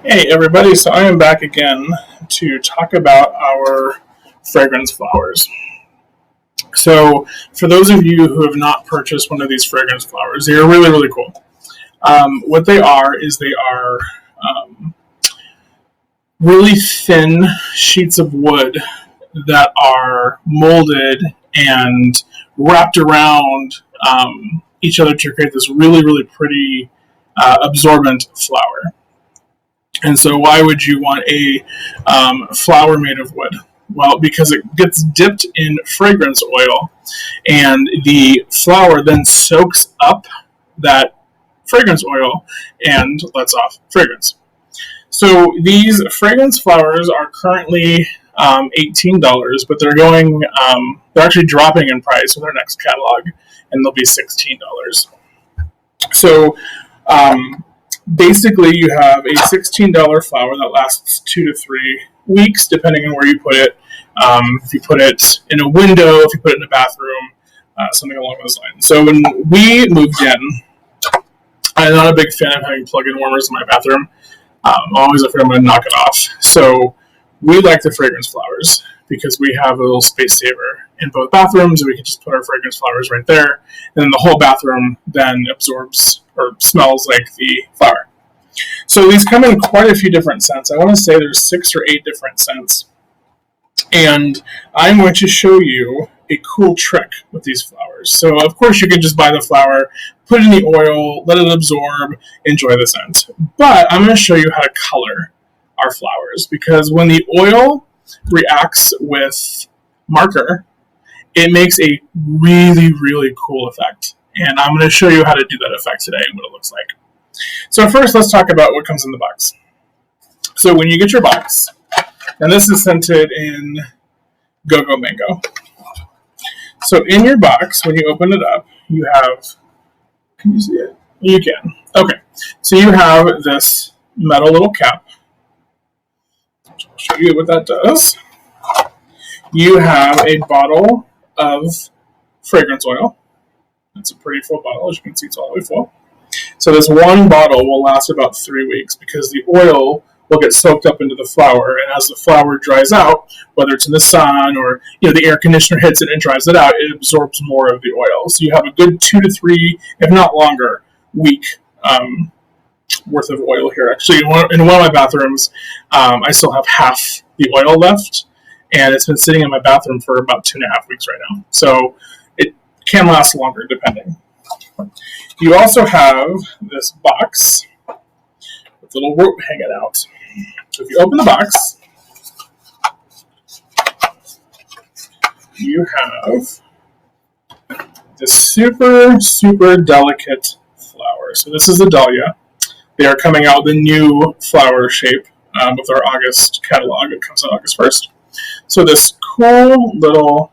Hey everybody, so I am back again to talk about our fragrance flowers. So, for those of you who have not purchased one of these fragrance flowers, they are really, really cool. What they are is they are really thin sheets of wood that are molded and wrapped around each other to create this really, really pretty absorbent flower. And so, why would you want a flower made of wood? Well, because it gets dipped in fragrance oil, and the flower then soaks up that fragrance oil and lets off fragrance. So, these fragrance flowers are currently $18, but they're actually dropping in price with our next catalog, and they'll be $16. So, basically, you have a $16 flower that lasts 2 to 3 weeks, depending on where you put it. If you put it in a window, if you put it in a bathroom, something along those lines. So when we moved in, I'm not a big fan of having plug-in warmers in my bathroom. I'm always afraid I'm going to knock it off. So we like the fragrance flowers because we have a little space saver in both bathrooms, and we can just put our fragrance flowers right there, and then the whole bathroom then absorbs or smells like the flower. So these come in quite a few different scents. I want to say there's 6 or 8 different scents, and I'm going to show you a cool trick with these flowers. So of course you can just buy the flower, put it in the oil, let it absorb, enjoy the scent. But I'm going to show you how to color our flowers, because when the oil reacts with marker, it makes a really, really cool effect. And I'm going to show you how to do that effect today and what it looks like. So first, let's talk about what comes in the box. So when you get your box, and this is scented in Go-Go Mango. So in your box, when you open it up, you have, can you see it? You can. Okay. So you have this metal little cap. I'll show you what that does. You have a bottle of fragrance oil. It's a pretty full bottle. As you can see, it's all the way full. So this one bottle will last about 3 weeks because the oil will get soaked up into the flower, and as the flower dries out, whether it's in the sun or the air conditioner hits it and dries it out, it absorbs more of the oil. So you have a good 2 to 3, if not longer, week worth of oil here. Actually, in one of my bathrooms, I still have half the oil left, and it's been sitting in my bathroom for about 2.5 weeks right now. So it can last longer depending. You also have this box with a little rope hanging out. So if you open the box, you have this super, super delicate flower. So this is a dahlia. They are coming out with a new flower shape with our August catalog. It comes out August 1st. So this cool little,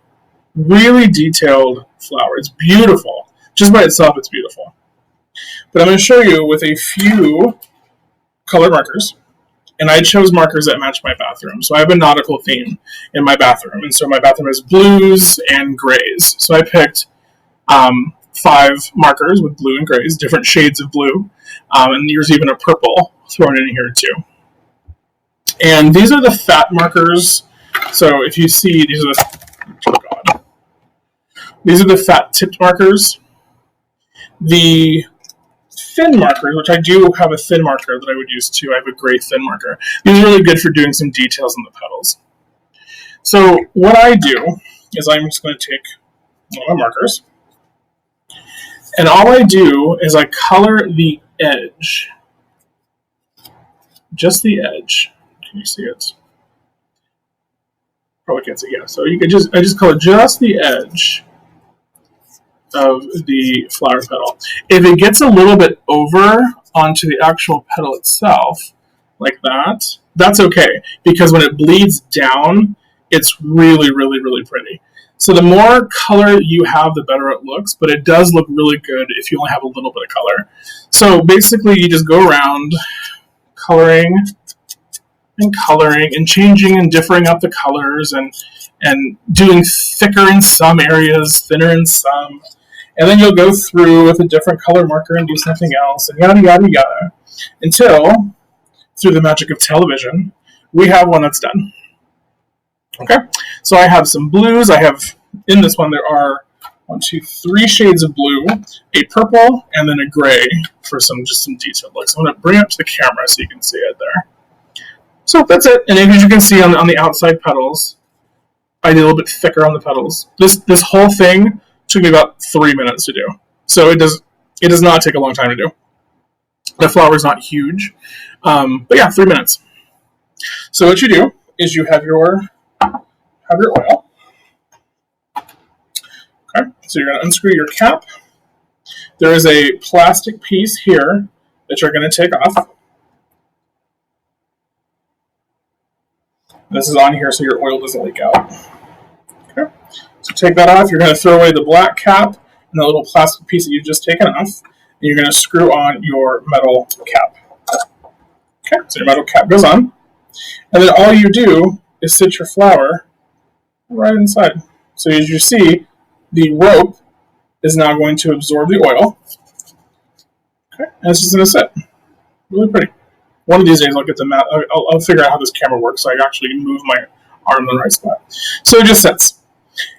really detailed flower. It's beautiful. Just by itself, it's beautiful. But I'm going to show you with a few color markers. And I chose markers that match my bathroom. So I have a nautical theme in my bathroom. And so my bathroom is blues and grays. So I picked 5 markers with blue and grays, different shades of blue. And there's even a purple thrown in here too. And these are the fat markers. So if you see, these are the fat tipped markers. The thin markers, which I do have a thin marker that I would use too. I have a gray thin marker. These are really good for doing some details on the petals. So what I do is I'm just going to take one of my markers, and all I do is I color the edge. Just the edge. Can you see it? Probably can't see. Yeah. So I just color just the edge of the flower petal. If it gets a little bit over onto the actual petal itself, like that, that's okay, because when it bleeds down, it's really, really, really pretty. So the more color you have, the better it looks, but it does look really good if you only have a little bit of color. So basically, you just go around coloring and changing and differing up the colors and doing thicker in some areas, thinner in some. And then you'll go through with a different color marker and do something else, and yada, yada, yada, until through the magic of television, we have one that's done. Okay, so I have some blues. I have, in this one, there are 3 shades of blue, a purple, and then a gray for just some detailed looks. I'm going to bring it up to the camera so you can see it there. So that's it. And as you can see on the outside petals, I did a little bit thicker on the petals. This whole thing took me about 3 minutes to do. So it does not take a long time to do. The flower's not huge, but yeah, 3 minutes. So what you do is you have your oil. Okay, so you're going to unscrew your cap. There is a plastic piece here that you're going to take off. This is on here so your oil doesn't leak out. Okay, so take that off. You're going to throw away the black cap and the little plastic piece that you've just taken off. And you're going to screw on your metal cap. Okay, so your metal cap goes on. And then all you do is sit your flower right inside. So as you see, the rope is now going to absorb the oil. Okay, and it's just going to sit. Really pretty. One of these days I'll get the mat. I'll figure out how this camera works so I can actually move my arm in the right spot. So it just sits.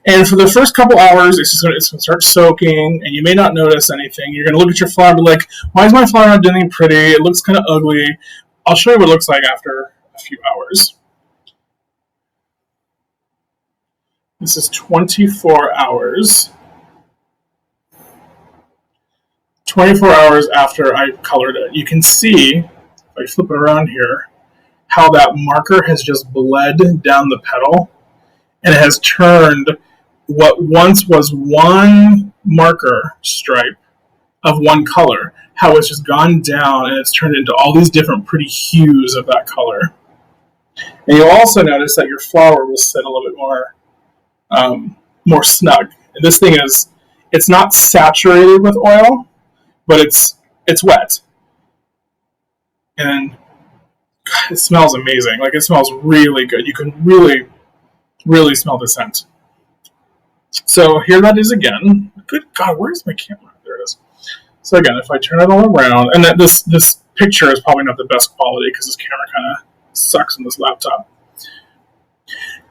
And for the first couple hours, it's going to start soaking, and you may not notice anything. You're going to look at your flower and be like, why is my flower not doing anything pretty? It looks kind of ugly. I'll show you what it looks like after a few hours. This is 24 hours. 24 hours after I colored it. You can see, if I flip it around here, how that marker has just bled down the petal, and it has turned what once was one marker stripe of one color, how it's just gone down and it's turned into all these different pretty hues of that color. And you'll also notice that your flower will sit a little bit more snug. And this thing it's not saturated with oil, but it's wet. And God, it smells amazing. Like, it smells really good. You can really, really smell the scent. So here that is again. Good God, where's my camera? There it is. So again, if I turn it all around, and that this picture is probably not the best quality because this camera kind of sucks on this laptop.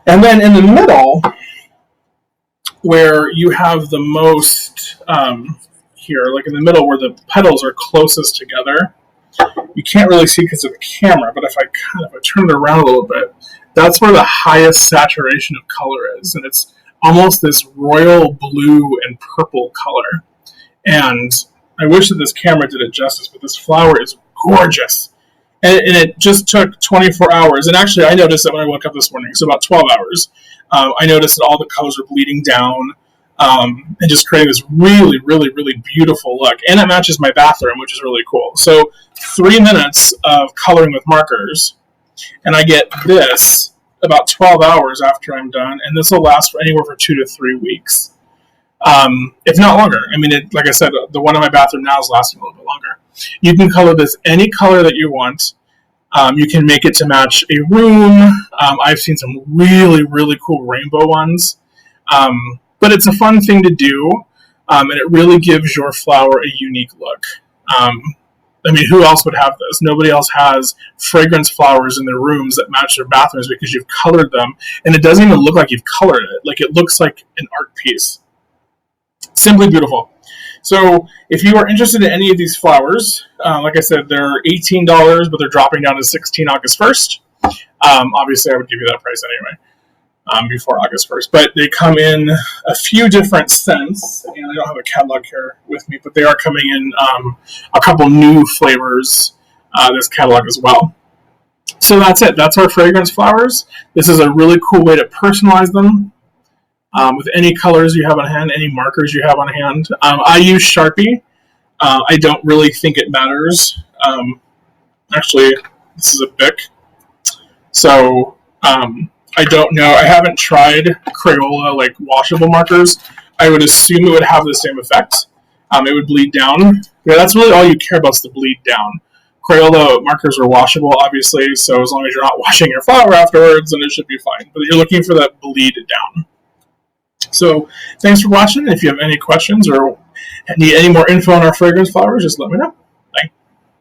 And then in the middle, where you have the most here, like in the middle where the petals are closest together, you can't really see because of the camera, but if I turn it around a little bit, that's where the highest saturation of color is, and it's almost this royal blue and purple color. And I wish that this camera did it justice, but this flower is gorgeous. And it just took 24 hours. And actually, I noticed that when I woke up this morning, so about 12 hours, I noticed that all the colors were bleeding down and just creating this really, really, really beautiful look. And it matches my bathroom, which is really cool. So 3 minutes of coloring with markers, and I get this about 12 hours after I'm done, and this will last for anywhere from 2 to 3 weeks, if not longer. I mean, like I said, the one in my bathroom now is lasting a little bit longer. You can color this any color that you want. You can make it to match a room. I've seen some really, really cool rainbow ones. But it's a fun thing to do, and it really gives your flower a unique look. I mean, who else would have this? Nobody else has fragrance flowers in their rooms that match their bathrooms because you've colored them, and it doesn't even look like you've colored it. Like, it looks like an art piece. Simply beautiful. So if you are interested in any of these flowers, like I said, they're $18, but they're dropping down to $16 August 1st. Obviously, I would give you that price anyway, before August 1st. But they come in a few different scents, and I don't have a catalog here with me, but they are coming in a couple new flavors, this catalog as well. So that's it. That's our fragrance flowers. This is a really cool way to personalize them. With any colors you have on hand, any markers you have on hand. I use Sharpie. I don't really think it matters. Actually, this is a Bic. So, I don't know. I haven't tried Crayola, like, washable markers. I would assume it would have the same effect. It would bleed down. Yeah, that's really all you care about is the bleed down. Crayola markers are washable, obviously, so as long as you're not washing your flower afterwards, then it should be fine. But you're looking for that bleed down. So, thanks for watching. If you have any questions or need any more info on our fragrance flowers, just let me know.